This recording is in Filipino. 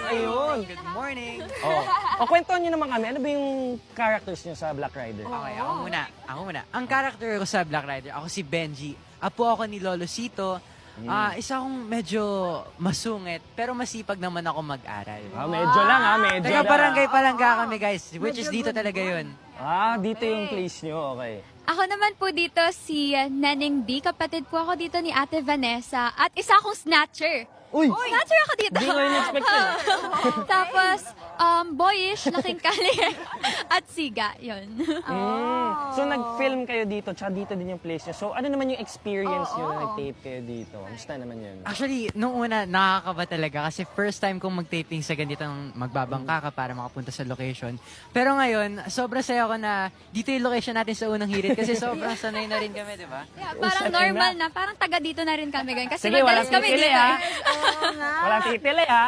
Ayun. Good morning. O kwentuhan niyo naman kami, ano ba yung characters niyo sa Black Rider? Okay, ako muna. Ang character ko sa Black Rider, ako si Benji. Apo ako ni Lolo Sito. Isa akong medyo masungit, pero masipag naman ako mag-aral. Medyo lang medyo Taga lang. Barangay Palangga kami, guys. Which is dito talaga yun. Dito yung place niyo, okay. Ako naman po dito si Neneng B. Kapatid po ako dito ni Ate Vanessa. At isa akong snatcher. Uy! Snatcher ako dito. Hindi ko yun expect yun. Tapos, boyish, laking kali. At siga, yun. So nag-film kayo dito, tsaka dito din yung place niyo. So ano naman yung experience niyo na nag-tape kayo dito? Kamusta naman yun? Actually, nung una, nakakaba talaga kasi first time kong mag-taping sa ganitong magbabangka ka para makapunta sa location. Pero ngayon, sobrang saya ko na dito yung location natin sa unang hirit kasi sobrang sanay na rin kami, di ba? Yeah, parang normal na. Parang taga dito na rin kami ngayon. Kasi Sige, walang madalas kami titili dito. ha. Walang titili ha.